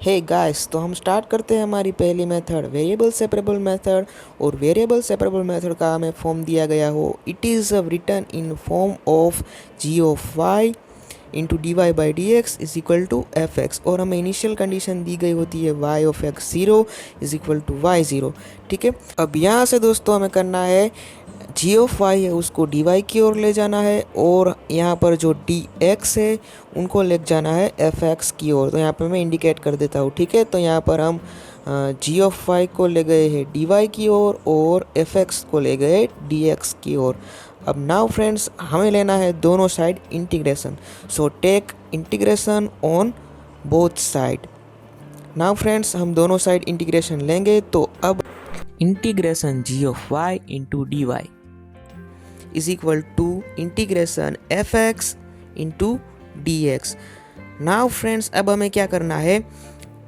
Hey guys, तो हम start करते हैं हमारी पहली मेथड वेरिएबल सेपरेबल मेथड। और वेरिएबल सेपरेबल मेथड का हमें फॉर्म दिया गया हो, it is written in form of G of Y into D Y by D x is equal to F X. और हमें इनिशियल कंडीशन दी गई होती है Y of X zero is equal to Y zero. ठीक है, अब यहाँ से दोस्तों हमें करना है जी ऑफ वाई है उसको डी वाई की ओर ले जाना है, और यहाँ पर जो डी एक्स है उनको ले जाना है एफ एक्स की ओर। तो यहाँ पर मैं इंडिकेट कर देता हूँ। ठीक है, तो यहाँ पर हम जी ऑफ वाई को ले गए हैं डी वाई की ओर और एफ एक्स को ले गए डी एक्स की ओर। अब नाउ फ्रेंड्स, हमें लेना है दोनों side integration, so take integration on both side. Now friends, हम दोनों साइड इंटीग्रेशन लेंगे, तो अब integration ji of Y into D Y is equal to integration F x into D x. Now friends, अब हमें क्या करना है,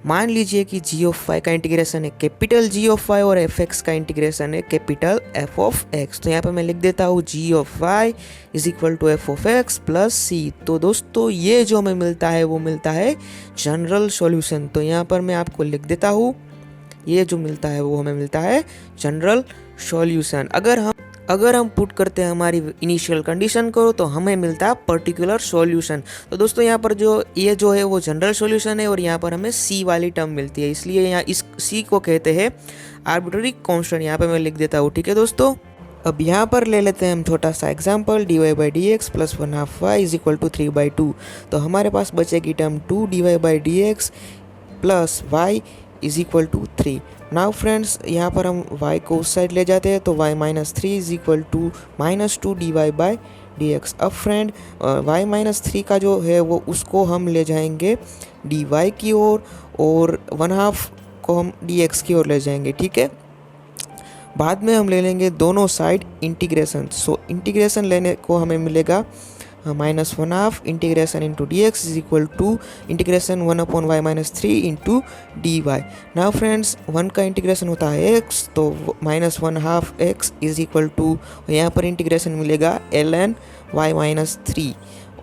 मान लीजिए कि जी ऑफ वाई का इंटीग्रेशन है कैपिटल जी ऑफ वाई और एफ एक्स का इंटीग्रेशन है कैपिटल एफ ऑफ एक्स। तो यहाँ पे मैं लिख देता हूँ g of y is equal to f of x plus c. तो दोस्तों ये जो हमें मिलता है वो मिलता है जनरल सॉल्यूशन। तो यहाँ पर मैं आपको लिख देता हूँ, ये जो मिलता है वो हमें मिलता है जनरल सॉल्यूशन। अगर हम पुट करते हैं हमारी इनिशियल कंडीशन को, तो हमें मिलता है पर्टिकुलर सॉल्यूशन। तो दोस्तों यहाँ पर जो ये जो है वो जनरल सॉल्यूशन है, और यहाँ पर हमें सी वाली टर्म मिलती है, इसलिए यहाँ इस सी को कहते हैं आर्बिट्ररी कांस्टेंट। यहाँ पे मैं लिख देता हूँ। ठीक है दोस्तों, अब यहाँ पर ले लेते हैं हम छोटा सा example, D Y by D x plus one half Y is equal to 3/2। तो हमारे पास बचेगी term 2 D Y by D x plus Y is equal to 3। Now friends, यहाँ पर हम y को उस साइड ले जाते हैं, तो y minus 3 is equal to minus 2 D Y by D x. अब फ्रेंड y माइनस 3 का जो है वो उसको हम ले जाएंगे डी वाई की ओर, और 1/2 को हम डी एक्स की ओर ले जाएंगे। ठीक है, बाद में हम ले लेंगे दोनों साइड इंटीग्रेशन। सो इंटीग्रेशन लेने को हमें मिलेगा minus 1/2 integration into D x is equal to integration 1/y minus 3 into D Y. Now friends, 1 का इंटीग्रेशन होता है x, तो minus 1/2 x is equal to, यहाँ पर इंटीग्रेशन मिलेगा ln y माइनस 3,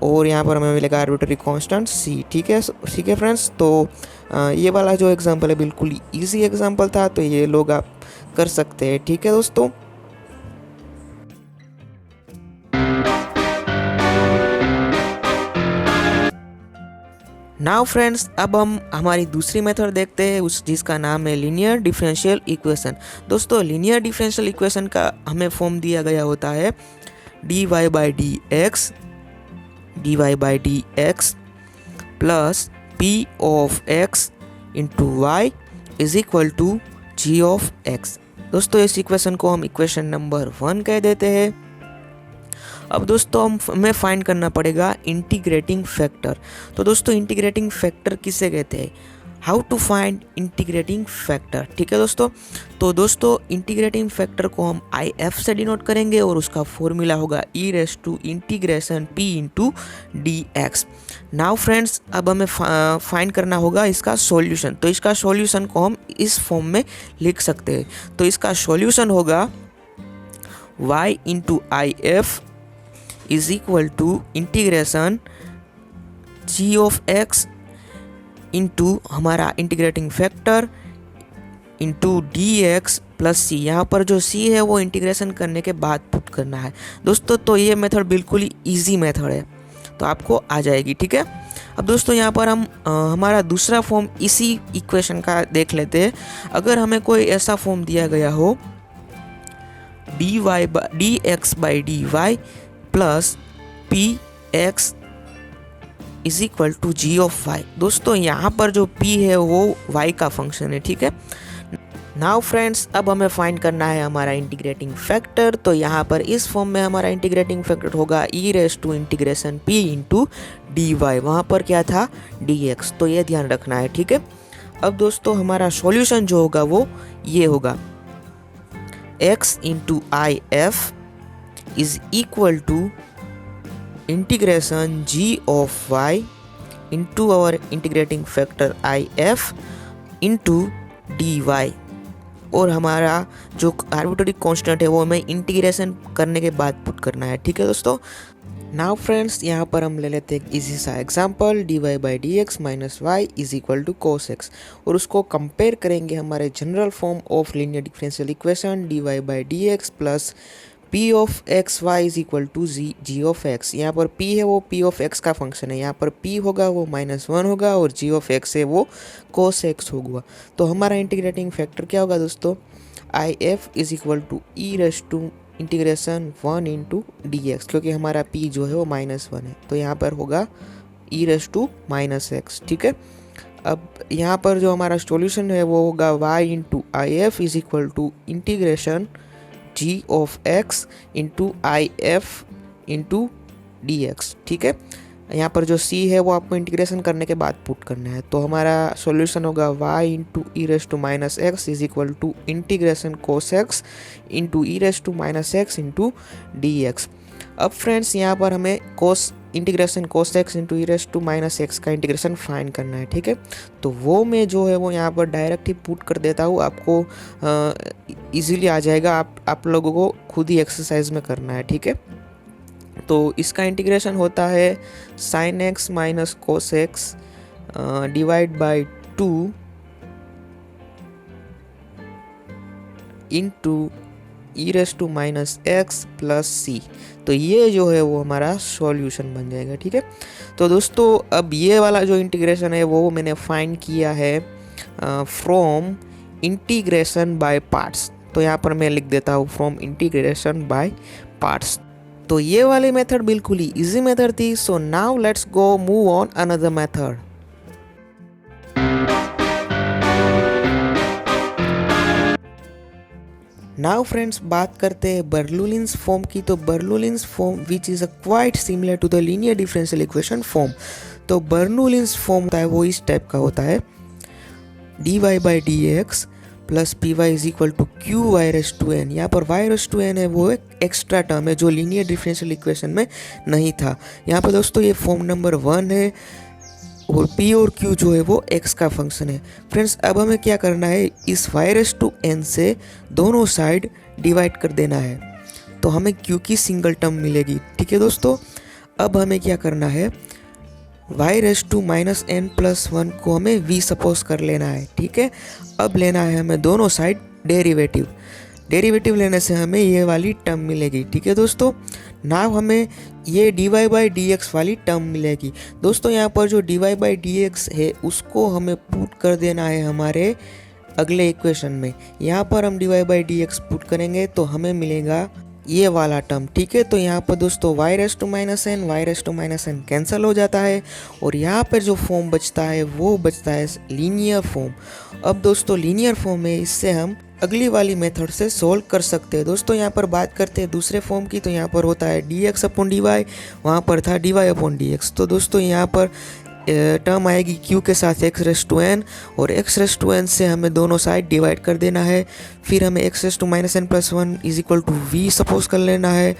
और यहाँ पर हमें मिलेगा आर्बिट्ररी कांस्टेंट c। ठीक है फ्रेंड्स, तो ये वाला जो एग्जांपल है बिल्कुल ईजी एग्जांपल था, तो ये लोग आप कर सकते हैं। ठीक है दोस्तों, नाउ फ्रेंड्स, अब हम हमारी दूसरी मेथड देखते हैं जिसका नाम है लीनियर डिफरेंशियल इक्वेशन। दोस्तों, लीनियर डिफरेंशियल इक्वेशन का हमें फॉर्म दिया गया होता है d Y by D x plus p of x into y is equal to g of x. दोस्तों, इस इक्वेशन को हम इक्वेशन नंबर 1 कह देते हैं। अब दोस्तों हमें फाइंड करना पड़ेगा इंटीग्रेटिंग फैक्टर। तो दोस्तों, इंटीग्रेटिंग फैक्टर किसे कहते हैं, how to find integrating factor. ठीक है दोस्तों, तो दोस्तों इंटीग्रेटिंग फैक्टर को हम आई एफ से डिनोट करेंगे, और उसका फॉर्मूला होगा e raise to integration p into D x. Now friends, अब हमें फाइंड करना होगा इसका सॉल्यूशन। तो इसका सॉल्यूशन को हम इस फॉर्म में लिख सकते हैं। तो इसका सॉल्यूशन होगा y into I F is equal to integration ji of x into हमारा integrating factor into D x plus c. यहाँ पर जो सी है वो इंटीग्रेशन करने के बाद पुट करना है दोस्तों। तो ये मेथड बिल्कुल ही ईजी मेथड है, तो आपको आ जाएगी। ठीक है, अब दोस्तों यहाँ पर हम हमारा दूसरा फॉर्म इसी इक्वेशन का देख लेते हैं। अगर हमें कोई ऐसा फॉर्म दिया गया हो d x by d y plus p x is equal to g of y. दोस्तों, यहाँ पर जो p है वो y का फंक्शन है। ठीक है, नाउ फ्रेंड्स, अब हमें फाइंड करना है हमारा इंटीग्रेटिंग फैक्टर। तो यहाँ पर इस फॉर्म में हमारा इंटीग्रेटिंग फैक्टर होगा e raise to integration p into D y. वहाँ पर क्या था, डी एक्स, तो ये ध्यान रखना है। ठीक है, अब दोस्तों हमारा सॉल्यूशन जो होगा वो ये होगा x into I F is equal to integration ji of Y into our integrating factor I F into D y, और हमारा जो आर्बिट्ररी कांस्टेंट है वो हमें इंटीग्रेशन करने के बाद पुट करना है। ठीक है दोस्तों, नाउ फ्रेंड्स, यहाँ पर हम ले लेते हैं एक इजी सा example, d Y by D x minus y is equal to cos x, और उसको कंपेयर करेंगे हमारे general form of linear differential equation d Y by D x plus p of x y is equal to g of x. यहाँ पर p है वो p of x का function है, यहाँ पर पी होगा वो -1 होगा और जी ऑफ एक्स है वो कोस एक्स होगा। तो हमारा इंटीग्रेटिंग फैक्टर क्या होगा दोस्तों, I F is equal to e raise to integration 1 into D x, क्योंकि हमारा p जो है वो -1 है, तो यहाँ पर होगा ई रेस टू -x। ठीक है, अब यहाँ पर जो हमारा सॉल्यूशन है वो होगा y into I F is equal to integration g of x into I F into D x. ठीक है, यहाँ पर जो c है वो आपको इंटीग्रेशन करने के बाद पुट करना है, तो हमारा सॉल्यूशन होगा y into e raise to minus x is equal to integration cos x into e raise to minus x into D x. अब फ्रेंड्स यहाँ पर हमें integration cos x into e raise to minus x का integration find करना है। ठीक है, तो वो मैं जो है वो यहाँ पर डायरेक्ट ही पुट कर देता हूँ, आपको इजीली आ जाएगा, आप लोगों को खुद ही एक्सरसाइज में करना है। ठीक है, तो इसका इंटीग्रेशन होता है sine x minus cos x divide by 2 into e raise to minus x plus c. तो ये जो है वो हमारा सॉल्यूशन बन जाएगा। ठीक है, तो दोस्तों अब ये वाला जो इंटीग्रेशन है वो मैंने फाइंड किया है फ्रॉम इंटीग्रेशन बाय पार्ट्स, तो यहाँ पर मैं लिख देता हूँ फ्रॉम इंटीग्रेशन बाय पार्ट्स। तो ये वाली मेथड बिल्कुल ही इजी मेथड थी। So now let's go move on another method. Now friends, बात करते हैं बर्नौलीज फॉर्म की। तो Bernoulli's form which is a quite similar to the linear differential equation form. तो बर्नौलीज फॉर्म होता है वो इस टाइप का होता है, d Y by D x plus p y is equal to q y raise to n. यहाँ पर वाई रेस टू एन है वो एक एक्स्ट्रा टर्म है जो लीनियर डिफरेंशियल इक्वेशन में नहीं था। यहाँ पर दोस्तों ये फॉर्म नंबर 1 है और p और q जो है वो x का फंक्शन है। फ्रेंड्स अब हमें क्या करना है, इस वाई रेस टू n से दोनों साइड डिवाइड कर देना है, तो हमें q की सिंगल टर्म मिलेगी। ठीक है दोस्तों, अब हमें क्या करना है, y raise to minus n plus 1 को हमें v सपोज कर लेना है। ठीक है, अब लेना है हमें दोनों साइड डेरिवेटिव लेने से हमें ये वाली टर्म मिलेगी। ठीक है दोस्तों, नाउ हमें ये d Y by D x वाली टर्म मिलेगी। दोस्तों यहाँ पर जो d Y by D x है उसको हमें पुट कर देना है हमारे अगले इक्वेशन में। यहाँ पर हम d Y by D x put करेंगे तो हमें मिलेगा ये वाला टर्म। ठीक है, तो यहाँ पर दोस्तों y raise to minus n cancel हो जाता है और यहाँ पर जो फॉर्म बचता है वो बचता है लीनियर फॉर्म। अब दोस्तों लीनियर फॉर्म में इससे हम अगली वाली मेथड से सॉल्व कर सकते हैं। दोस्तों यहाँ पर बात करते हैं दूसरे फॉर्म की, तो यहाँ पर होता है d x upon d y, वहाँ पर था d y upon d x. तो दोस्तों यहाँ पर टर्म आएगी q के साथ x रेस टू n और x रेस टू n से हमें दोनों साइड डिवाइड कर देना है। फिर हमें x raise to minus n plus 1 is equal to v suppose कर लेना है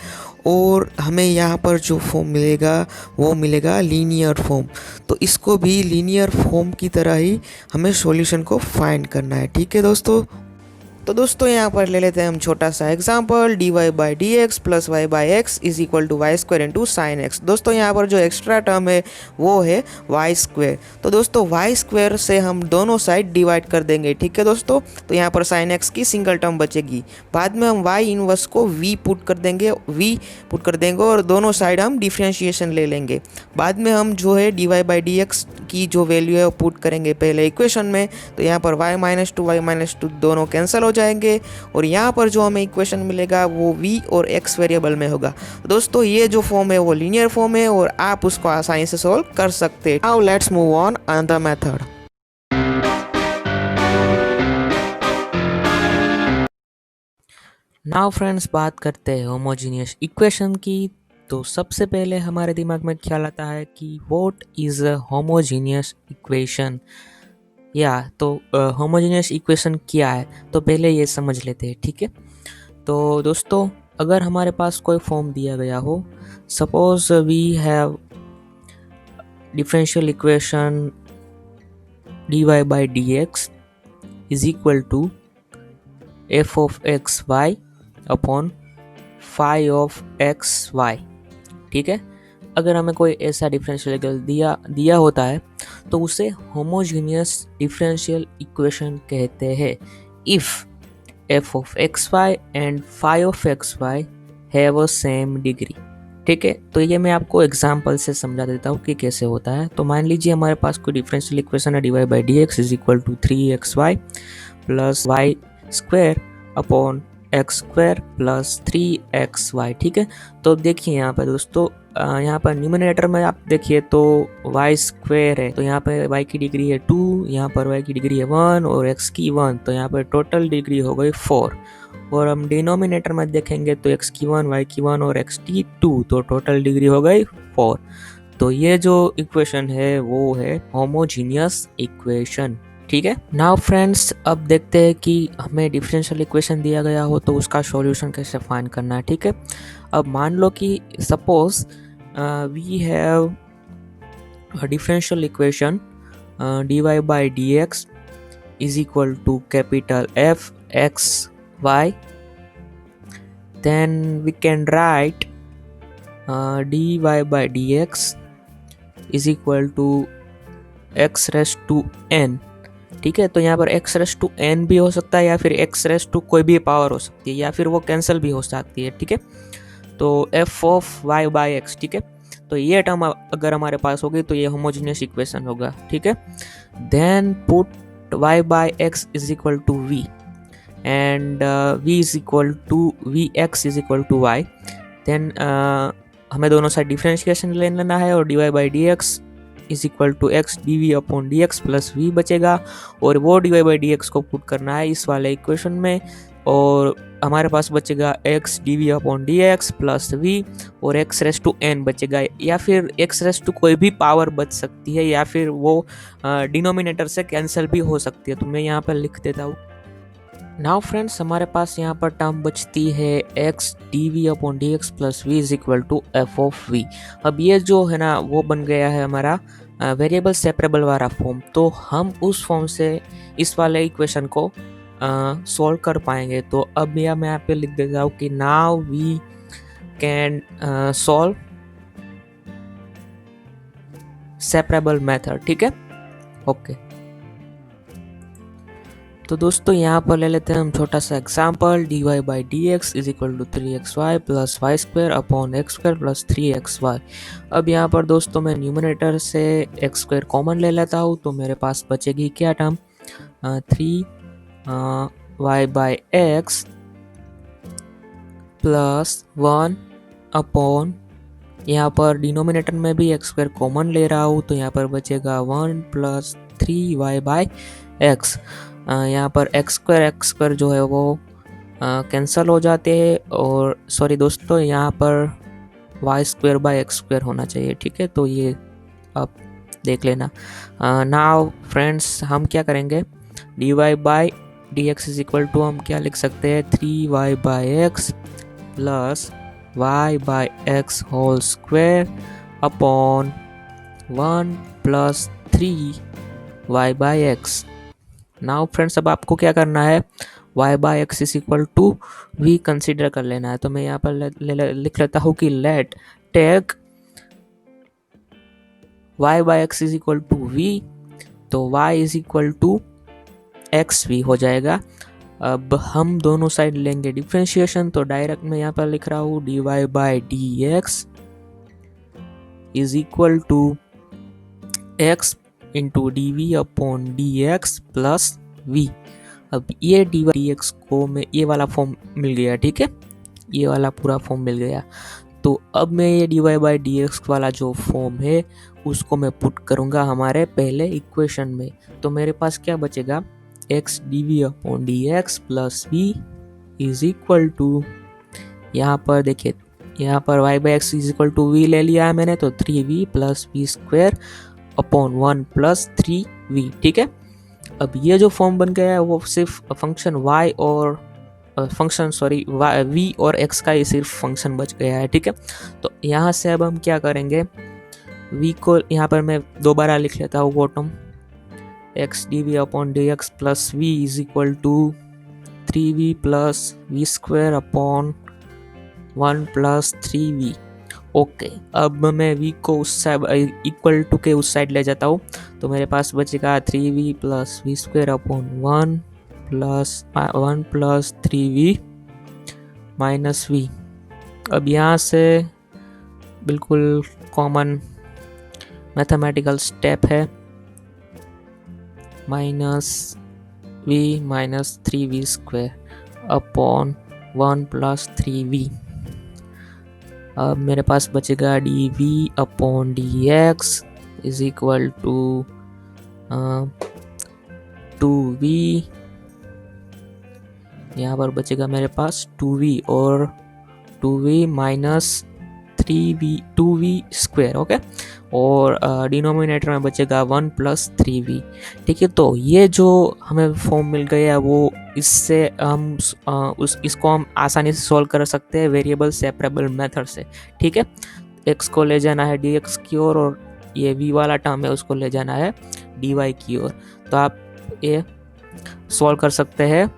और हमें यहाँ पर जो फॉर्म मिलेगा वो मिलेगा लीनियर फॉर्म। तो इसको भी लीनियर फॉर्म की तरह ही हमें सॉल्यूशन को फाइंड करना है। ठीक है दोस्तों, तो दोस्तों यहाँ पर ले लेते हैं हम छोटा सा example, d Y by D x plus y by x is equal to y square into sine x. दोस्तों यहाँ पर जो एक्स्ट्रा टर्म है वो है वाई स्क्वायर। तो दोस्तों वाई स्क्वायर से हम दोनों साइड डिवाइड कर देंगे। ठीक है दोस्तों, तो यहाँ पर साइन एक्स की सिंगल टर्म बचेगी। बाद में हम वाई इनवर्स को वी पुट कर देंगे और दोनों साइड हम डिफ्रेंशिएशन ले लेंगे। बाद में हम जो है d Y by D x की जो वैल्यू है वो पुट करेंगे पहले इक्वेशन में, तो यहाँ पर y माइनस टू दोनों कैंसिल हो जाएंगे और यहाँ पर जो हमें इक्वेशन मिलेगा वो v और x वेरिएबल में होगा। दोस्तों ये जो फॉर्म है वो लीनियर फॉर्म है और आप उसको आसानी से सॉल्व कर सकते हैं। Now let's move on another method. Now friends, बात करते हैं होमोजीनियस इक्वेशन की। तो सबसे पहले हमारे दिमाग में ख्याल आता है कि what is a homogeneous equation, या तो होमोजीनियस इक्वेशन क्या है, तो पहले ये समझ लेते हैं। ठीक है, तो दोस्तों अगर हमारे पास कोई फॉर्म दिया गया हो, suppose we have differential equation d Y by D x is equal to f of x y upon phi of x y. ठीक है, अगर हमें कोई ऐसा डिफरेंशियल इक्वेशन दिया होता है तो उसे होमोजीनियस डिफरेंशियल इक्वेशन कहते हैं if f of xy and phi of xy have a same degree. ठीक है, तो ये मैं आपको एग्जांपल से समझा देता हूँ कि कैसे होता है। तो मान लीजिए हमारे पास कोई डिफरेंशियल इक्वेशन है dy by D x is equal to 3xy plus y square upon x square plus 3xy। ठीक है, तो देखिए यहाँ पर दोस्तों, यहाँ पर न्यूमरेटर में आप देखिए तो y स्क्वायर है, तो यहाँ पर y की डिग्री है 2, यहाँ पर y की डिग्री है 1 और x की 1, तो यहाँ पर टोटल डिग्री हो गई 4। और हम डिनोमिनेटर में देखेंगे तो x की 1, y की 1 और x की 2, तो टोटल डिग्री हो गई 4। तो ये जो इक्वेशन है वो है होमोजीनियस इक्वेशन। ठीक है, नाउ फ्रेंड्स अब देखते हैं कि हमें डिफरेंशियल इक्वेशन दिया गया हो तो उसका सॉल्यूशन कैसे फाइंड करना है। ठीक है, अब मान लो कि suppose we have a differential equation dy by dx is equal to capital F x y, then we can write dy by dx is equal to x raised to n। ठीक है, तो यहाँ पर x रेस टू n भी हो सकता है या फिर x रेस टू कोई भी पावर हो सकती है या फिर वो कैंसिल भी हो सकती है। ठीक है, तो f of y by x। ठीक है, तो ये टर्म अगर हमारे पास होगी तो ये होमोजेनियस इक्वेशन होगा। ठीक है, then put y by x is equal to v and v is equal to v x is equal to y। Then हमें दोनों साइड डिफरेंशिएशन ले लेना है और dy by D x is equal to x d v upon d x plus v बचेगा और वो d Y by D x को पुट करना है इस वाले इक्वेशन में और हमारे पास बचेगा x d v upon d x plus v और एक्स रेस टू एन बचेगा या फिर एक्स रेस टू कोई भी पावर बच सकती है या फिर वो डिनोमिनेटर से कैंसिल भी हो सकती है। तो मैं यहाँ पर लिख देता हूँ। नाउ फ्रेंड्स हमारे पास यहाँ पर टर्म बचती है x d v upon d x plus v is equal to f of v. अब ये जो है ना वो बन गया है हमारा वेरिएबल सेपरेबल वाला फॉर्म, तो हम उस फॉर्म से इस वाले इक्वेशन को सॉल्व कर पाएंगे। तो अब यह मैं यहाँ पे लिख देता हूँ कि now we can solve separable method. ठीक है, ओके। तो दोस्तों यहाँ पर ले लेते हैं हम छोटा सा example, D Y by D x is equal to 3xy plus y square upon x square plus 3xy। अब यहाँ पर दोस्तों मैं न्यूमरेटर से एक्स स्क्वायर कॉमन ले लेता हूँ तो मेरे पास बचेगी क्या term 3y by x plus 1 upon, यहाँ पर डिनोमिनेटर में भी एक्स स्क्वायर कॉमन ले रहा हूँ तो यहाँ पर बचेगा 1 प्लस 3y बाई एक्स। यहाँ पर एक्स स्क्वायर जो है वो कैंसल हो जाते हैं और सॉरी दोस्तों यहाँ पर y square by x square होना चाहिए। ठीक है, तो ये आप देख लेना। नाउ फ्रेंड्स हम क्या करेंगे, d Y by D x is equal to हम क्या लिख सकते हैं 3y by x plus y by x whole square upon 1 plus 3y by x. Now friends अब आपको क्या करना है, y by x is equal to v consider कर लेना है। तो मैं यहाँ पर लिख लेता हूँ कि let take y by x is equal to v, तो y is equal to x v हो जाएगा। अब हम दोनों साइड लेंगे डिफरेंशिएशन, तो डायरेक्ट मैं यहाँ पर लिख रहा हूँ d Y by D x is equal to x into d v upon d x plus v. अब ये डी वाई डी एक्स को मैं ये वाला फॉर्म मिल गया। ठीक है, ये वाला पूरा फॉर्म मिल गया। तो अब मैं ये d Y by D x वाला जो फॉर्म है उसको मैं पुट करूँगा हमारे पहले इक्वेशन में। तो मेरे पास क्या बचेगा, x d v upon d x plus v is equal to, यहाँ पर देखिए यहाँ पर y by x is equal to v ले लिया है मैंने, तो 3v plus v square upon 1 plus 3v। ठीक है, अब ये जो फॉर्म बन गया है वो सिर्फ फंक्शन y और फंक्शन सॉरी v और x का ही सिर्फ फंक्शन बच गया है। ठीक है, तो यहाँ से अब हम क्या करेंगे, v को यहाँ पर मैं दोबारा लिख लेता हूँ वो term x d v upon d x plus v is equal to 3v plus v square upon 1 plus 3v okay, अब मैं v को उस साइड इक्वल टू के उस साइड ले जाता हूँ, तो मेरे पास बचेगा 3v plus v square upon 1 plus 3v minus v। अब यहाँ से बिल्कुल कॉमन मैथमेटिकल स्टेप है, minus v minus 3v square upon 1 plus 3v। अब मेरे पास बचेगा dv अपॉन dx is equal to 2v। यहाँ पर बचेगा मेरे पास 2v और 2v minus 2v square. Okay, और डिनोमिनेटर में बचेगा 1 प्लस 3v। ठीक है, तो ये जो हमें फॉर्म मिल गया वो इससे हम इसको हम आसानी से सॉल्व कर सकते हैं वेरिएबल सेपरेबल मेथड से। ठीक है, x को ले जाना है dx की ओर और ये v वाला टर्म है उसको ले जाना है dy की ओर। तो आप ये सॉल्व कर सकते हैं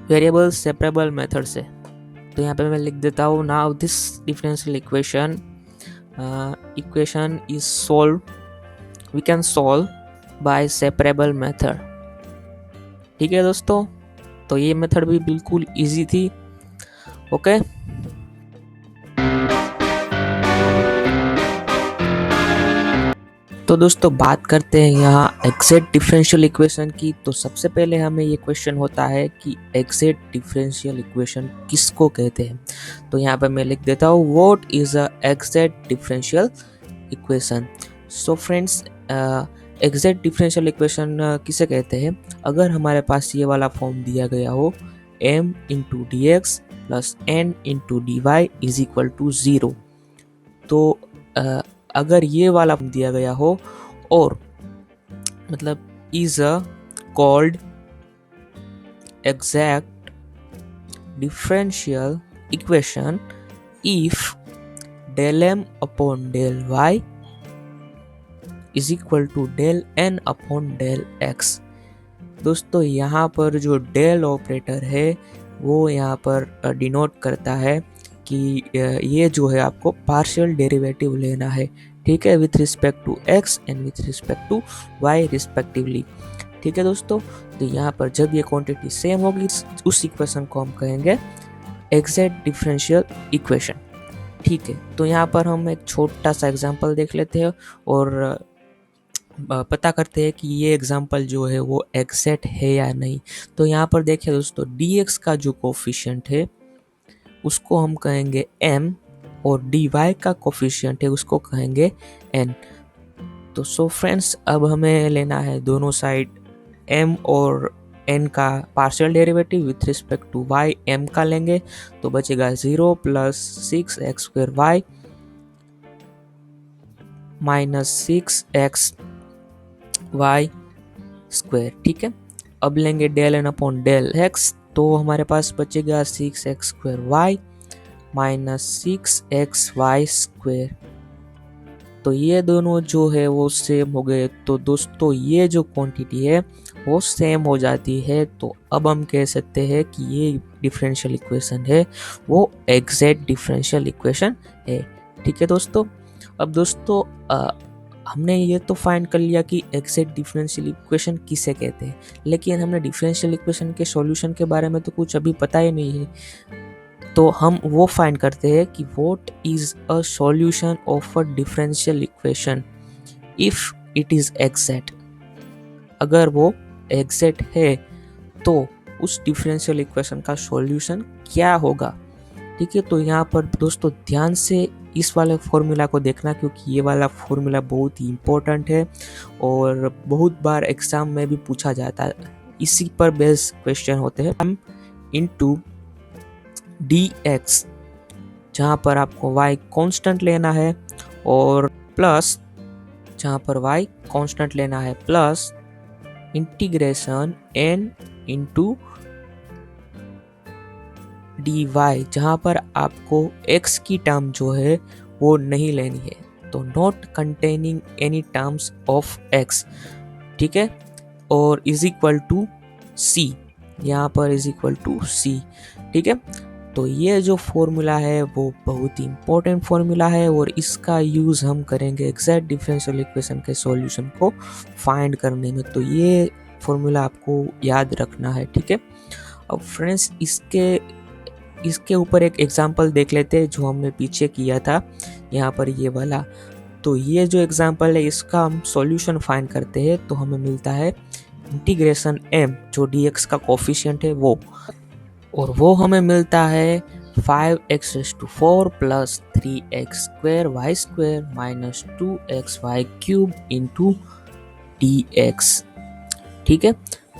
वेरिएबल सेपरेबल मेथड से। तो यहाँ पे मैं लिख देता हूँ, now this differential equation is solve, we can solve by separable method. ठीक है दोस्तों, तो ये मेथड भी बिल्कुल इजी थी। ओके, तो दोस्तों बात करते हैं यहाँ एग्जैक्ट डिफरेंशियल इक्वेशन की। तो सबसे पहले हमें ये क्वेश्चन होता है कि एग्जैक्ट डिफरेंशियल इक्वेशन किसको कहते हैं। तो यहाँ पे मैं लिख देता हूँ, what is a exact differential equation. So friends, exact differential equation किसे कहते हैं, अगर हमारे पास ये वाला फॉर्म दिया गया हो m into D x plus n into D Y is equal to 0। तो अगर ये वाला दिया गया हो और मतलब is a called exact differential equation if del m upon del y is equal to del n upon del x। दोस्तों यहाँ पर जो डेल ऑपरेटर है वो यहाँ पर डिनोट करता है कि ये जो है आपको पार्शियल डेरिवेटिव लेना है। ठीक है, with respect to x and with respect to y respectively. ठीक है दोस्तों, तो यहाँ पर जब ये क्वांटिटी सेम होगी उस इक्वेशन को हम कहेंगे एग्जैक्ट डिफरेंशियल इक्वेशन। ठीक है, तो यहाँ पर हम एक छोटा सा एग्जांपल देख लेते हैं और पता करते हैं कि ये एग्जांपल जो है वो एग्जैक्ट है या नहीं। तो यहाँ पर देखिए दोस्तों, dx का जो कोफिशिएंट है उसको हम कहेंगे m और dy का कोफिशिएंट है उसको कहेंगे n। तो सो फ्रेंड्स, अब हमें लेना है दोनों साइड m और n का partial derivative with respect to y। m का लेंगे तो बचेगा 0 plus 6x square y minus 6x y square. ठीक है, अब लेंगे del n upon del x, तो हमारे पास बचेगा 6x square y minus 6x y square. तो ये दोनों जो है वो सेम हो गए। तो दोस्तों ये जो क्वांटिटी है वो सेम हो जाती है, तो अब हम कह सकते हैं कि ये डिफरेंशियल इक्वेशन है वो एग्जैक्ट डिफरेंशियल इक्वेशन है। ठीक है दोस्तों, अब दोस्तों हमने ये तो फाइंड कर लिया कि एग्जैक्ट डिफरेंशियल इक्वेशन किसे कहते हैं, लेकिन हमने डिफरेंशियल इक्वेशन के सॉल्यूशन के बारे में तो कुछ अभी पता ही नहीं है। तो हम वो फाइंड करते हैं कि what is a solution of a differential equation if it is exact. अगर वो एग्जैक्ट है तो उस डिफरेंशियल इक्वेशन का सॉल्यूशन क्या होगा। ठीक है, तो यहाँ पर दोस्तों ध्यान से इस वाले फॉर्मूला को देखना, क्योंकि ये वाला फॉर्मूला बहुत ही इम्पोर्टेंट है और बहुत बार एग्जाम में भी पूछा जाता है। इसी पर बेस्ड क्वेश्चन होते हैं। m इंटू dx, जहाँ पर आपको y कांस्टेंट लेना है, और प्लस जहाँ पर y कांस्टेंट लेना है, plus integration n into dy, जहाँ पर आपको x की टर्म जो है वो नहीं लेनी है, तो not containing any terms of x। ठीक है, और इज इक्वल टू c, यहाँ पर इज इक्वल टू c। ठीक है, तो ये जो फॉर्मूला है वो बहुत ही इम्पोर्टेंट फॉर्मूला है और इसका यूज़ हम करेंगे एग्जैक्ट डिफरेंशियल इक्वेशन के सॉल्यूशन को फाइंड करने में। तो ये फॉर्मूला आपको याद रखना है, ठीक है। अब फ्रेंड्स इसके ऊपर एक एग्जांपल देख लेते हैं जो हमने पीछे किया था यहाँ पर ये वाला। तो ये जो एग्जांपल है इसका हम सॉल्यूशन फाइंड करते हैं तो हमें मिलता है इंटीग्रेशन m जो dx का कोफिशिएंट है वो, और वो हमें मिलता है 5x⁴ plus 3x² y² minus 2xy³ into dx, ठीक है।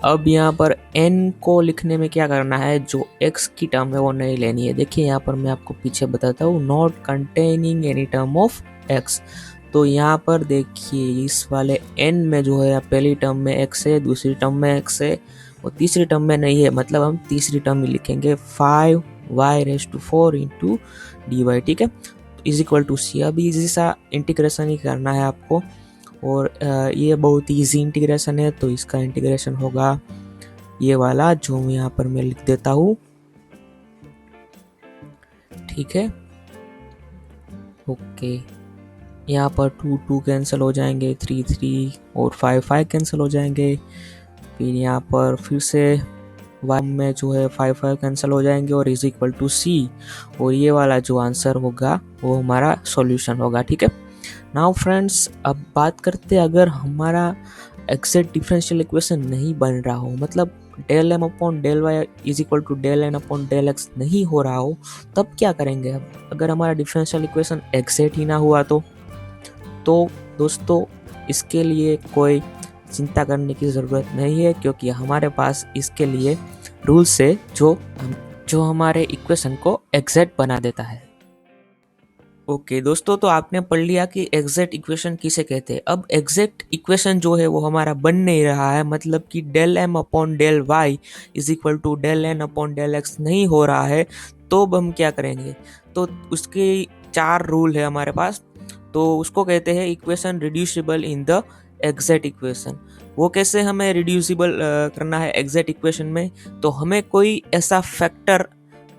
अब यहाँ पर n को लिखने में क्या करना है, जो x की टर्म है वो नहीं लेनी है। देखिए यहाँ पर मैं आपको पीछे बताता हूँ, not containing any term of x। तो यहाँ पर देखिए इस वाले n में जो है पहली टर्म में x है, दूसरी टर्म में x है और तीसरी टर्म में नहीं है, मतलब हम तीसरी टर्म में लिखेंगे 5y⁴ इंटू dy, ठीक है। Is equal to c। अब इजी सा इंटीग्रेशन ही करना है आपको और ये बहुत इजी इंटीग्रेशन है। तो इसका इंटीग्रेशन होगा ये वाला जो यहाँ पर मैं लिख देता हूँ, ठीक है। ओके, यहाँ पर 2 कैंसिल हो जाएंगे, 3 और 5 कैंसिल हो जाएंगे। फिर यहाँ पर फिर से y में जो है 5 कैंसिल हो जाएंगे और इज इक्वल टू c, और ये वाला जो आंसर होगा वो हमारा सॉल्यूशन होगा, ठीक है। नाउ फ्रेंड्स अब बात करते हैं अगर हमारा एग्जैक्ट डिफरेंशियल इक्वेशन नहीं बन रहा हो, मतलब del m/del y is equal to del n/del x नहीं हो रहा हो, तब क्या करेंगे। अब अगर हमारा डिफरेंशियल इक्वेशन एग्जैक्ट ही ना हुआ तो दोस्तों इसके लिए कोई चिंता करने की ज़रूरत नहीं है, क्योंकि हमारे पास इसके लिए रूल्स है जो हमारे इक्वेशन को एग्जैक्ट बना देता है। ओके दोस्तों, तो आपने पढ़ लिया कि एग्जैक्ट इक्वेशन किसे कहते हैं। अब एग्जैक्ट इक्वेशन जो है वो हमारा बन नहीं रहा है, मतलब कि del m/del y is equal to del n/del x नहीं हो रहा है, तो अब हम क्या करेंगे। तो उसके 4 रूल है हमारे पास। तो उसको कहते हैं equation reducible in the exact equation. वो कैसे हमें रिड्यूसिबल करना है एग्जैक्ट इक्वेशन में, तो हमें कोई ऐसा फैक्टर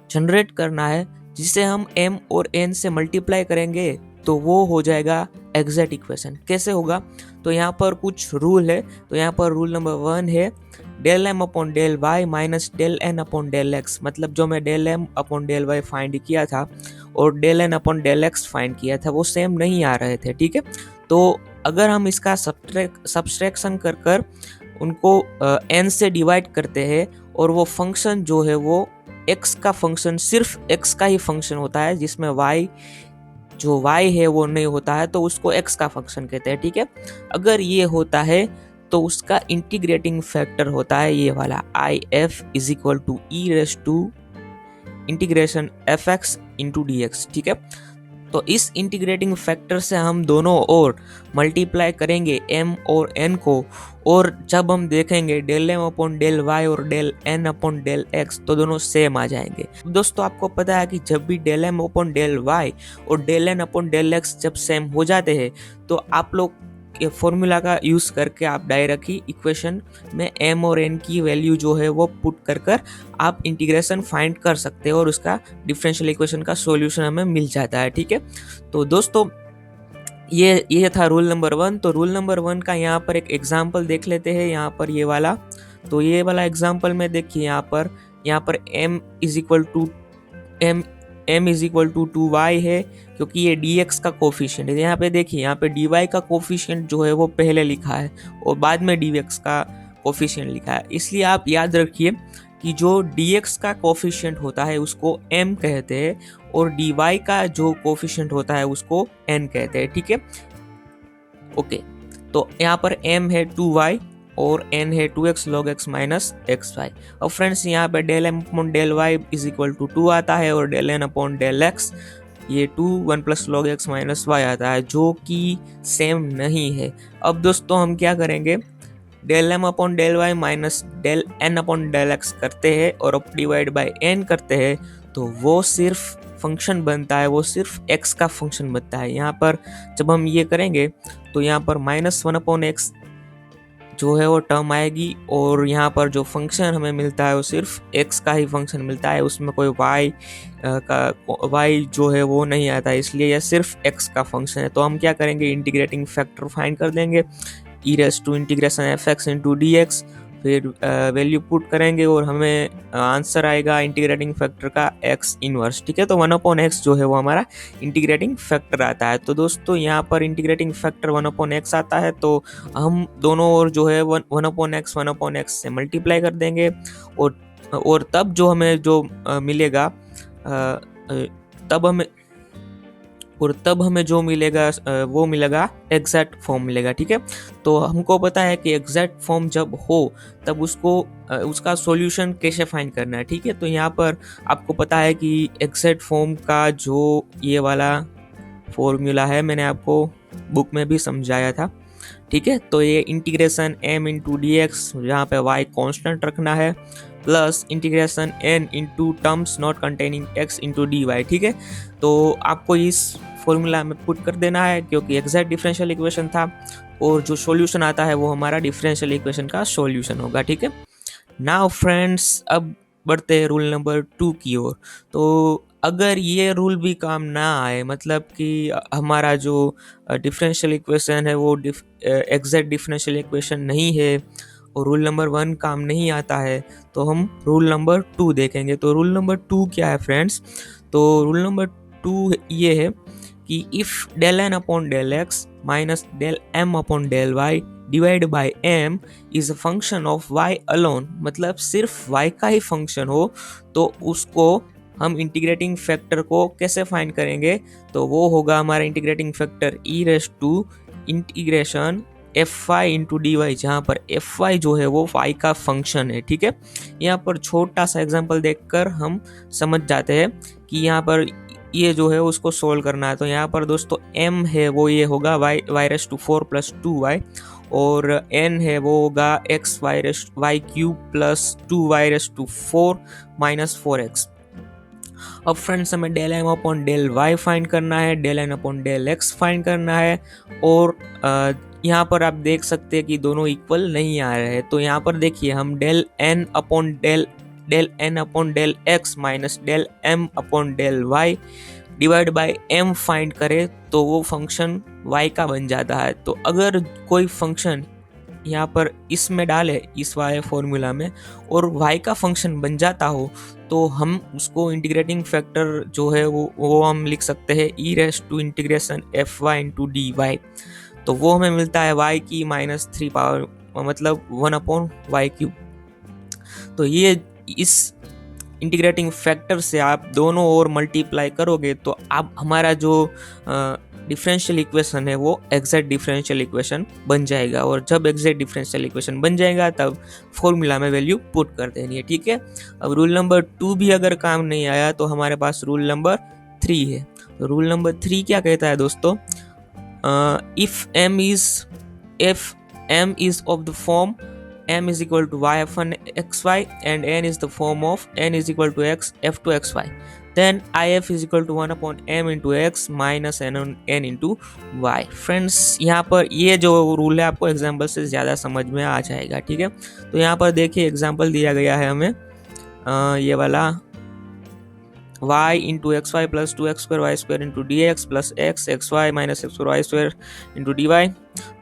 जनरेट करना है जिसे हम m और n से मल्टीप्लाई करेंगे तो वो हो जाएगा एग्जैक्ट इक्वेशन। कैसे होगा, तो यहाँ पर कुछ रूल है। तो यहाँ पर रूल नंबर 1 है del m/del y minus del n/del x, मतलब जो मैं del m/del y फाइंड किया था और del n/del x फाइंड किया था वो सेम नहीं आ रहे थे, ठीक है। तो अगर हम इसका सब्सट्रैक्शन कर उनको n से डिवाइड करते हैं और वो फंक्शन जो है वो x का फंक्शन, सिर्फ x का ही फंक्शन होता है, जिसमें y जो y है वो नहीं होता है, तो उसको x का फंक्शन कहते हैं, ठीक है। अगर ये होता है तो उसका इंटीग्रेटिंग फैक्टर होता है ये वाला if is equal to e⁻⁻⁴ into dx, ठीक है। तो इस इंटीग्रेटिंग फैक्टर से हम दोनों ओर मल्टीप्लाई करेंगे m और n को, और जब हम देखेंगे del m/del y और del n/del x तो दोनों सेम आ जाएंगे। दोस्तों आपको पता है कि जब भी del m/del y और del n/del x जब सेम हो जाते हैं तो आप लोग फॉर्मूला का यूज़ करके आप डायरेक्ट ही इक्वेशन में m और n की वैल्यू जो है वो पुट कर आप इंटीग्रेशन फाइंड कर सकते हो और उसका डिफरेंशियल इक्वेशन का सॉल्यूशन हमें मिल जाता है, ठीक है। तो दोस्तों ये था रूल नंबर 1। तो रूल नंबर 1 का यहाँ पर एक एग्जांपल देख लेते हैं। यहाँ पर ये वाला, तो ये वाला एग्जांपल में देखिए यहाँ पर m is equal to 2y है, क्योंकि ये dx का कोफिशिएंट है। यहाँ पे देखिए यहाँ पे dy का कोफिशिएंट जो है वो पहले लिखा है और बाद में dx का कोफिशिएंट लिखा है। इसलिए आप याद रखिए कि जो dx का कोफिशिएंट होता है उसको m कहते हैं और dy का जो कोफिशिएंट होता है उसको n कहते हैं, ठीक है। ओके, तो यहाँ पर m है 2y और n है 2x log x minus xy। अब फ्रेंड्स यहाँ पे del m/del y is equal to 2 आता है और del n/del x ये 2 1 plus log x minus y आता है, जो कि सेम नहीं है। अब दोस्तों हम क्या करेंगे, del m/del y minus del n/del x करते हैं और अब डिवाइड बाय n करते हैं तो वो सिर्फ फंक्शन बनता है, वो सिर्फ x का फंक्शन बनता है। यहाँ पर जब हम ये करेंगे तो यहाँ पर -1/x जो है वो टर्म आएगी, और यहाँ पर जो फंक्शन हमें मिलता है वो सिर्फ x का ही फंक्शन मिलता है, उसमें कोई y जो है वो नहीं आता है, इसलिए यह सिर्फ x का फंक्शन है। तो हम क्या करेंगे, इंटीग्रेटिंग फैक्टर फाइंड कर देंगे, e raise to integration F x into D x, फिर वैल्यू पुट करेंगे और हमें आंसर आएगा इंटीग्रेटिंग फैक्टर का x इनवर्स। ठीक है, तो 1/x जो है वो हमारा इंटीग्रेटिंग फैक्टर आता है। तो दोस्तों यहाँ पर इंटीग्रेटिंग फैक्टर 1/x आता है, तो हम दोनों ओर जो है 1/x से मल्टीप्लाई कर देंगे, और तब जो हमें जो मिलेगा तब हमें जो मिलेगा वो मिलेगा एग्जैक्ट फॉर्म मिलेगा। ठीक है, तो हमको पता है कि एग्जैक्ट फॉर्म जब हो तब उसका सॉल्यूशन कैसे फाइंड करना है। ठीक है, तो यहाँ पर आपको पता है कि एग्जैक्ट फॉर्म का जो ये वाला फॉर्मूला है मैंने आपको बुक में भी समझाया था। ठीक है, तो ये integration m into D x, जहाँ पे y कांस्टेंट रखना है, plus integration n into terms not containing x into D y. ठीक है, तो आपको इस फॉर्मूला में पुट कर देना है, क्योंकि एग्जैक्ट डिफरेंशियल इक्वेशन था, और जो सॉल्यूशन आता है वो हमारा डिफरेंशियल इक्वेशन का सॉल्यूशन होगा। ठीक है, नाउ फ्रेंड्स अब बढ़ते हैं रूल नंबर 2 की ओर। तो अगर ये रूल भी काम ना आए, मतलब कि हमारा जो डिफरेंशियल इक्वेशन है वो एग्जैक्ट डिफरेंशियल इक्वेशन नहीं है, और रूल नंबर 1 काम नहीं आता है, तो हम रूल नंबर 2 देखेंगे। तो रूल नंबर 2 क्या है फ्रेंड्स? तो रूल नंबर 2 ये है कि if del n upon del x minus del m upon del y divide by m is a function y y alone, मतलब सिर्फ वाई का ही फंक्शन हो, तो उसको हम इंटीग्रेटिंग फैक्टर को कैसे फाइंड करेंगे? तो वो होगा हमारा integrating factor e raise to integration f y into D y, जहाँ पर एफ वाई जो है वो वाई का फंक्शन है। ठीक है, यहाँ पर छोटा सा एग्जाम्पल देखकर हम समझ जाते हैं कि यहाँ पर ये जो है उसको सोल्व करना है। तो यहाँ पर दोस्तों m है वो ये होगा Y raise to 4 plus 2y, और n है वो होगा x y cube plus 2y raise to 4 minus 4x। अब फ्रेंड्स हमें del m upon del y find करना है, del n upon del x find करना है, और यहाँ पर आप देख सकते हैं कि दोनों इक्वल नहीं आ रहे हैं। तो यहाँ पर देखिए हम del n upon del x minus del m upon del y divide by m find करें तो वो फंक्शन y का बन जाता है। तो अगर कोई फंक्शन यहाँ पर इसमें डाले इस वाले फॉर्मूला में और y का फंक्शन बन जाता हो, तो हम उसको इंटीग्रेटिंग फैक्टर जो है वो हम लिख सकते हैं e raise to integration f y into D y. तो वो हमें मिलता है y की -3 पावर, मतलब 1/y क्यूब। तो ये इस इंटीग्रेटिंग फैक्टर से आप दोनों ओर मल्टीप्लाई करोगे तो आप हमारा जो डिफरेंशियल इक्वेशन है वो एग्जैक्ट डिफरेंशियल इक्वेशन बन जाएगा, और जब एग्जैक्ट डिफरेंशियल इक्वेशन बन जाएगा तब फॉर्मूला में वैल्यू पुट कर देनी है। ठीक है, अब रूल नंबर 2 भी अगर काम नहीं आया तो हमारे पास रूल नंबर 3 है। तो रूल नंबर 3 क्या कहता है दोस्तों? If m is of the form m is equal to y upon xy and n is the form of n is equal to x f to xy, then if is equal to 1 upon m into x minus n into y। Friends यहाँ पर ये जो rule है आपको example से ज़्यादा समझ में आ जाएगा। ठीक है, तो यहाँ पर देखिए एग्जाम्पल दिया गया है हमें ये वाला y into x y plus 2x square y square into D x plus x y minus x y square into D y.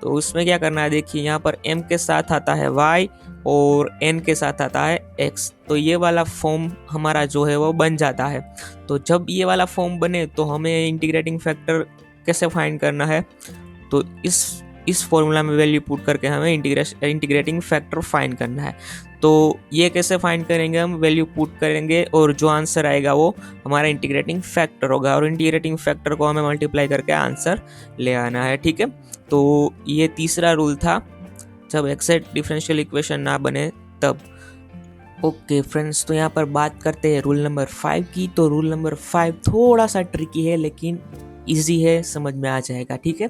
तो उसमें क्या करना है, देखिए यहाँ पर m के साथ आता है y और n के साथ आता है x। तो ये वाला फॉर्म हमारा जो है वो बन जाता है। तो जब ये वाला फॉर्म बने तो हमें इंटीग्रेटिंग फैक्टर कैसे फाइंड करना है? तो इस फॉर्मूला में वैल्यू पुट करके हमें इंटीग्रेटिंग फैक्टर फाइंड करना है। तो ये कैसे फाइंड करेंगे? हम वैल्यू पुट करेंगे और जो आंसर आएगा वो हमारा इंटीग्रेटिंग फैक्टर होगा, और इंटीग्रेटिंग फैक्टर को हमें मल्टीप्लाई करके आंसर ले आना है। ठीक है, तो ये तीसरा रूल था, जब एग्जैक्ट डिफरेंशियल इक्वेशन ना बने तब। ओके फ्रेंड्स, तो यहाँ पर बात करते हैं रूल नंबर 5 की। तो रूल नंबर 5 थोड़ा सा ट्रिकी है लेकिन इजी है, समझ में आ जाएगा। ठीक है,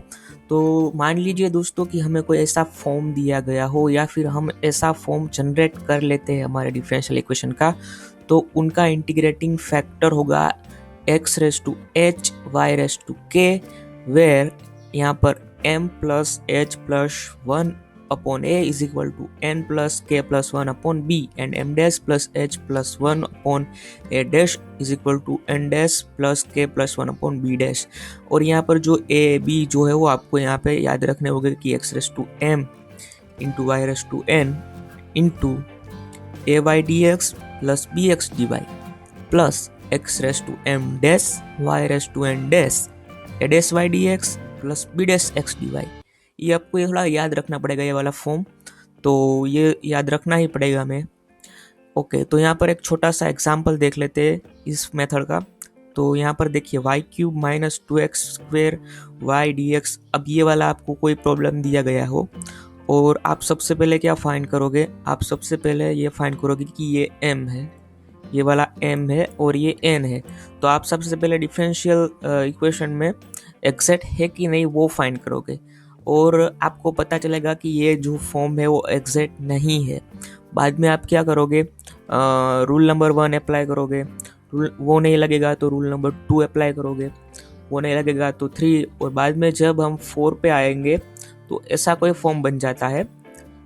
तो मान लीजिए दोस्तों कि हमें कोई ऐसा फॉर्म दिया गया हो या फिर हम ऐसा फॉर्म जनरेट कर लेते हैं हमारे डिफरेंशियल इक्वेशन का, तो उनका इंटीग्रेटिंग फैक्टर होगा x raise to h y raise to k, where यहाँ पर m plus h plus 1 upon a is equal to n plus k plus 1 upon b and m dash plus h plus 1 upon a dash is equal to n dash plus k plus 1 upon b dash। और यहाँ पर जो a b जो है वो आपको यहाँ पे याद रखने होंगे कि x raise to m into y raise to n into a y d x plus b x d y plus x raise to m dash y raise to n dash a dash y d x plus b dash x d y. ये आपको ये थोड़ा याद रखना पड़ेगा ये वाला form, तो ये याद रखना ही पड़ेगा हमें। ओके, तो यहाँ पर एक छोटा सा एग्जाम्पल देख लेते हैं इस मेथड का। तो यहाँ पर देखिए y cube minus 2x square y d x. अब ये वाला आपको कोई प्रॉब्लम दिया गया हो और आप सबसे पहले क्या फाइंड करोगे, आप सबसे पहले ये फाइंड करोगे कि ये m है, ये वाला m है और ये n है। तो आप सबसे पहले डिफरेंशियल इक्वेशन में एग्जैक्ट है कि नहीं वो फाइंड करोगे और आपको पता चलेगा कि ये जो फॉर्म है वो एग्जैक्ट नहीं है। बाद में आप क्या करोगे, रूल नंबर 1 अप्लाई करोगे, वो नहीं लगेगा तो रूल नंबर 2 अप्लाई करोगे, वो नहीं लगेगा तो 3, और बाद में जब हम 4 पे आएंगे तो ऐसा कोई फॉर्म बन जाता है।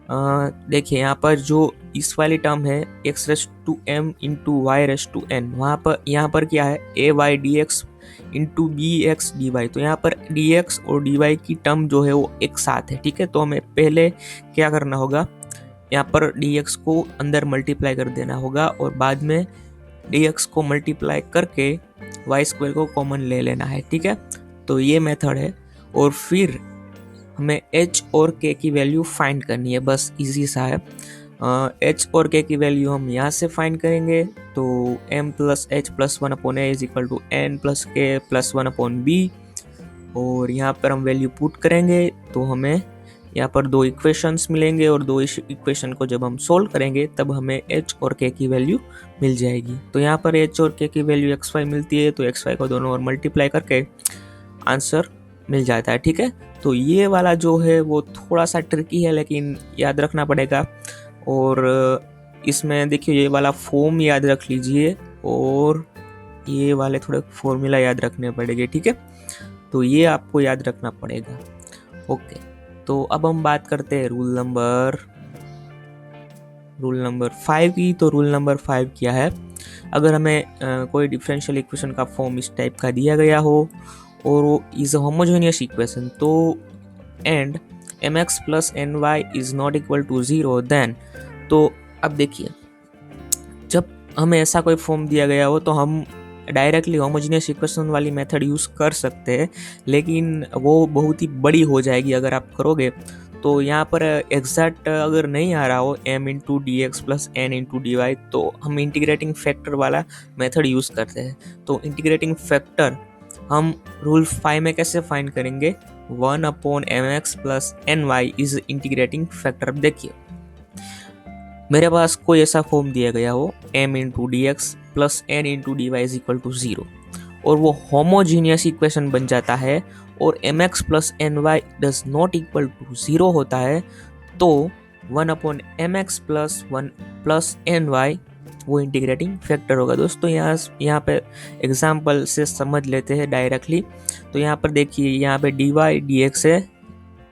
देखिए यहाँ पर जो इस वाली टर्म है x raise to m into y raise to n, वहाँ पर यहाँ पर क्या है a y d x into b x d y. तो यहाँ पर डी एक्स और डी वाई की टर्म जो है वो एक साथ है, ठीक है। तो हमें पहले क्या करना होगा, यहाँ पर डी एक्स को अंदर मल्टीप्लाई कर देना होगा और बाद में डी एक्स को मल्टीप्लाई करके वाई स्क्वायर को कॉमन ले लेना है, ठीक है। तो ये मेथड है और फिर हमें h और k की वैल्यू फाइंड करनी है, बस इजी सा है। h और k की वैल्यू हम यहाँ से फाइंड करेंगे, तो m plus h plus 1 upon a is equal to n plus k plus 1 upon b, और यहाँ पर हम वैल्यू पुट करेंगे तो हमें यहाँ पर दो इक्वेशंस मिलेंगे और दो इक्वेशन को जब हम सोल्व करेंगे तब हमें h और k की वैल्यू मिल जाएगी। तो यहाँ पर h और k की वैल्यू xy मिलती है, तो xy को दोनों ओर मल्टीप्लाई करके आंसर मिल जाता है, ठीक है। तो ये वाला जो है वो थोड़ा सा ट्रिकी है लेकिन याद रखना पड़ेगा। और इसमें देखिए ये वाला फॉर्म याद रख लीजिए और ये वाले थोड़े फॉर्मूला याद रखने पड़ेंगे, ठीक है। तो ये आपको याद रखना पड़ेगा। ओके, तो अब हम बात करते हैं रूल नंबर 5 की। तो रूल नंबर 5 क्या है, अगर हमें कोई डिफरेंशियल इक्वेशन का फॉर्म इस टाइप का दिया गया हो और वो इज होमोजेनियस इक्वेशन, तो and mx plus ny is not equal to 0 then. तो अब देखिए जब हमें ऐसा कोई फॉर्म दिया गया हो तो हम डायरेक्टली होमोजेनियस इक्वेशन वाली मेथड यूज़ कर सकते हैं, लेकिन वो बहुत ही बड़ी हो जाएगी अगर आप करोगे। तो यहाँ पर एग्जैक्ट अगर नहीं आ रहा हो m into D x plus n into D y, तो हम इंटीग्रेटिंग फैक्टर वाला मेथड यूज़ करते हैं। तो इंटीग्रेटिंग फैक्टर हम रूल 5 में कैसे फाइंड करेंगे, 1 upon m x plus n y is integrating factor. अब देखिए मेरे पास कोई ऐसा फॉर्म दिया गया हो m into D x plus n into D Y is equal to 0 और वो होमोजीनियस इक्वेशन बन जाता है और m x plus n y does not equal to 0 होता है, तो 1 upon m x plus 1 plus n y वो इंटीग्रेटिंग फैक्टर होगा। दोस्तों यहाँ पे एग्जाम्पल से समझ लेते हैं डायरेक्टली। तो यहाँ पर देखिए यहाँ पे डी वाई डी एक्स है,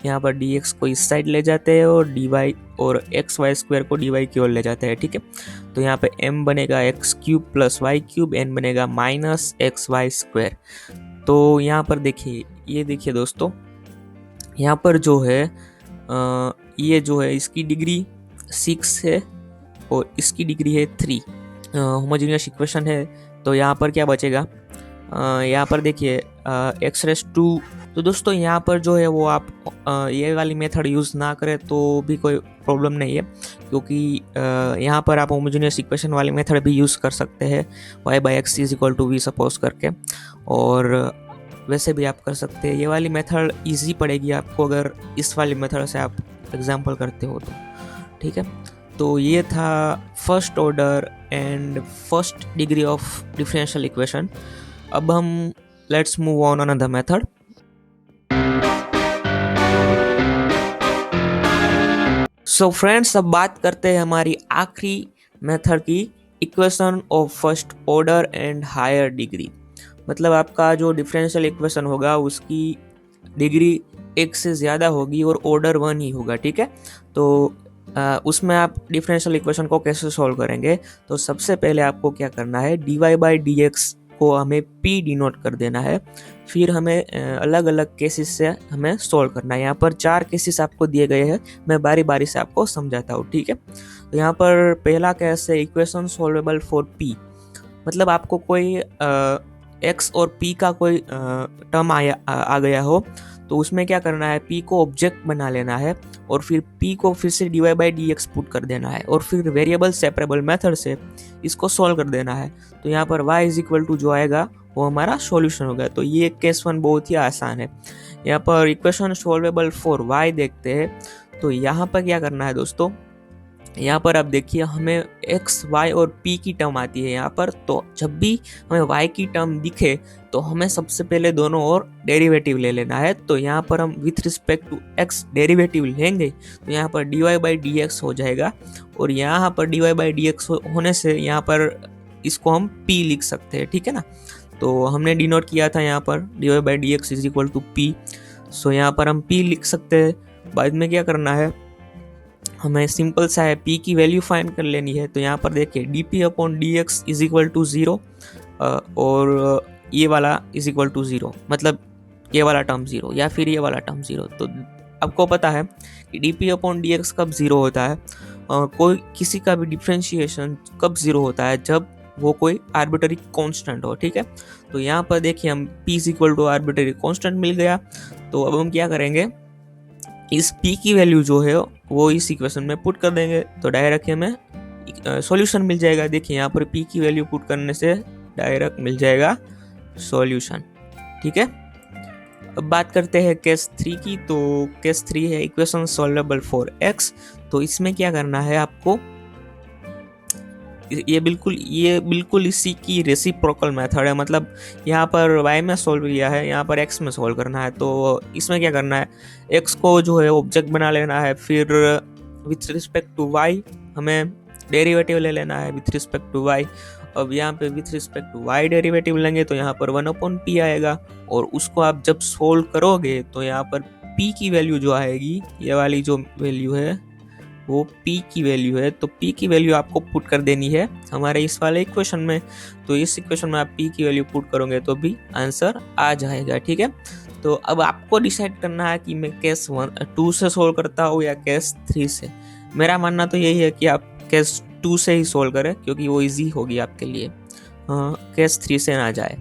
यहाँ पर डी एक्स को इस साइड ले जाते हैं और डी वाई और एक्स वाई स्क्वायर को डी वाई की ओर ले जाते हैं, ठीक है। तो यहाँ पे m बनेगा x cube plus y cube, n बनेगा माइनस एक्स वाई स्क्वायर। तो यहाँ पर देखिए ये देखिए दोस्तों, यहाँ पर जो है ये जो है इसकी डिग्री 6 है और इसकी डिग्री है 3। होमोजेनियस इक्वेशन है, तो यहाँ पर क्या बचेगा, यहाँ पर देखिए एक्स रेस टू। तो दोस्तों यहाँ पर जो है वो आप ये वाली मेथड यूज़ ना करें तो भी कोई प्रॉब्लम नहीं है, क्योंकि यहाँ पर आप होमोजेनियस इक्वेशन वाली मेथड भी यूज़ कर सकते हैं y by x is equal to v suppose करके, और वैसे भी आप कर सकते हैं। ये वाली मेथड इजी पड़ेगी आपको अगर इस वाली मेथड से आप एग्जाम्पल करते हो तो, ठीक है। तो ये था first order and first degree of differential equation. अब हम let's move on another method. So friends, अब बात करते हैं हमारी आखिरी मेथड की, equation of first order and higher degree. मतलब आपका जो डिफरेंशियल इक्वेशन होगा उसकी डिग्री एक से ज़्यादा होगी और ऑर्डर 1 ही होगा, ठीक है। तो उसमें आप डिफरेंशियल इक्वेशन को कैसे सॉल्व करेंगे, तो सबसे पहले आपको क्या करना है, dy/dx को हमें p डिनोट कर देना है। फिर हमें अलग अलग केसेस से हमें सॉल्व करना है। यहाँ पर 4 केसेस आपको दिए गए हैं, मैं बारी बारी से आपको समझाता हूँ, ठीक है। तो यहाँ पर पहला केस है इक्वेशन सॉल्वेबल फॉर p, मतलब आपको कोई x और p का कोई टर्म आ गया हो, तो उसमें क्या करना है, p को ऑब्जेक्ट बना लेना है और फिर p को फिर से dy/dx पुट कर देना है और फिर वेरिएबल सेपरेबल मेथड से इसको सॉल्व कर देना है। तो यहाँ पर y इज इक्वल टू जो आएगा वो हमारा सॉल्यूशन होगा। तो ये केस 1 बहुत ही आसान है। यहाँ पर इक्वेशन सॉल्वेबल फॉर y देखते हैं। तो यहाँ पर क्या करना है दोस्तों, यहाँ पर आप देखिए हमें x, y और p की टर्म आती है यहाँ पर। तो जब भी हमें y की टर्म दिखे तो हमें सबसे पहले दोनों और डेरिवेटिव ले लेना है। तो यहाँ पर हम with respect to x derivative लेंगे तो यहाँ पर dy/dx हो जाएगा और यहाँ पर dy/dx होने से यहाँ पर इसको हम p लिख सकते हैं, ठीक है ना। तो हमने डिनोट किया था यहाँ पर dy/dx is equal to p। So यहाँ पर हम p लिख सकते हैं। बाद में क्या करना है, हमें सिंपल सा है, p की वैल्यू फाइंड कर लेनी है। तो यहाँ पर देखिए dp/dx इज इक्वल टू 0 और ये वाला इज इक्वल टू 0, मतलब ये वाला टर्म 0 या फिर ये वाला टर्म 0। तो आपको पता है कि dp/dx कब 0 होता है, कोई किसी का भी डिफ्रेंशिएशन कब 0 होता है, जब वो कोई आर्बिट्ररी कांस्टेंट हो, ठीक है। तो यहाँ पर देखिए हम p is equal to arbitrary constant मिल गया। तो अब हम क्या करेंगे, इस p की वैल्यू जो है वो इस इक्वेशन में पुट कर देंगे तो डायरेक्ट हमें सॉल्यूशन मिल जाएगा। देखिए यहाँ पर p की वैल्यू पुट करने से डायरेक्ट मिल जाएगा सॉल्यूशन, ठीक है। अब बात करते हैं केस 3 की। तो केस 3 है इक्वेशन सॉल्वेबल फॉर x। तो इसमें क्या करना है आपको, ये बिल्कुल इसी की रेसिप्रोकल मेथड है, मतलब यहाँ पर y में सॉल्व किया है, यहाँ पर x में सॉल्व करना है। तो इसमें क्या करना है, x को जो है ऑब्जेक्ट बना लेना है, फिर विथ रिस्पेक्ट टू y हमें डेरिवेटिव ले लेना है विथ रिस्पेक्ट टू y। अब यहाँ पे with respect to y derivative लेंगे तो यहाँ पर 1/p आएगा और उसको आप जब सोल्व करोगे तो यहाँ पर p की वैल्यू जो आएगी, ये वाली जो वैल्यू है वो p की वैल्यू है। तो p की वैल्यू आपको पुट कर देनी है हमारे इस वाले इक्वेशन में। तो इस इक्वेशन में आप p की वैल्यू पुट करोगे तो भी आंसर आ जाएगा, ठीक है। तो अब आपको डिसाइड करना है कि मैं केस 2 से सोल्व करता हूँ या केस 3 से। मेरा मानना तो यही है कि आप केस 2 से ही सोल्व करें क्योंकि वो इजी होगी आपके लिए, केस 3 से ना जाए।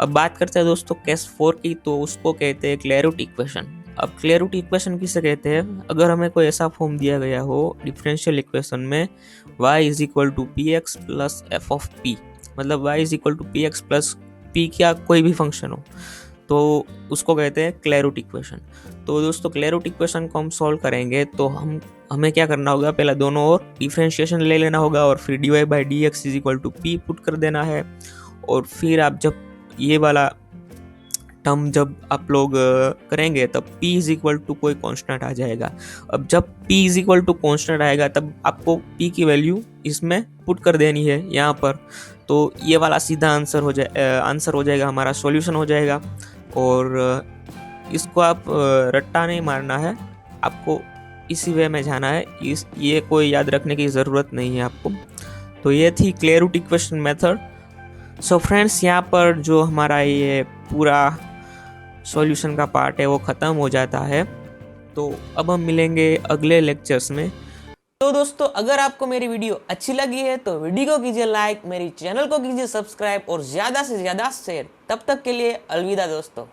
अब बात करते हैं दोस्तों केस 4 की। तो उसको कहते हैं क्लेरुट इक्वेशन। अब क्लेरुट इक्वेशन किसे कहते हैं, अगर हमें कोई ऐसा फॉर्म दिया गया हो डिफरेंशियल इक्वेशन में y is equal to px plus f of p, मतलब y is equal to px plus p क्या कोई भी फंक्शन हो, तो उसको कहते हैं क्लेरुट इक्वेशन। तो दोस्तों क्लेरुट इक्वेशन को हम सॉल्व करेंगे तो हमें क्या करना होगा, पहले दोनों ओर डिफरेंशिएशन ले लेना होगा और फिर dy/dx is equal to p put कर देना है। और फिर आप जब ये वाला टर्म जब आप लोग करेंगे तब p इज इक्वल टू कोई कांस्टेंट आ जाएगा। अब जब p is equal to constant आएगा तब आपको p की वैल्यू इसमें पुट कर देनी है यहाँ पर। तो ये वाला सीधा आंसर हो जाएगा, हमारा सॉल्यूशन हो जाएगा। और इसको आप रट्टा नहीं मारना है, आपको इसी वे में जाना है, ये कोई याद रखने की ज़रूरत नहीं है आपको। तो ये थी क्लेरुट इक्वेशन मेथड। सो फ्रेंड्स, यहाँ पर जो हमारा ये पूरा सॉल्यूशन का पार्ट है वो ख़त्म हो जाता है। तो अब हम मिलेंगे अगले लेक्चर्स में। तो दोस्तों अगर आपको मेरी वीडियो अच्छी लगी है तो वीडियो को कीजिए लाइक, मेरी चैनल को कीजिए सब्सक्राइब और ज़्यादा से ज़्यादा शेयर। तब तक के लिए अलविदा दोस्तों।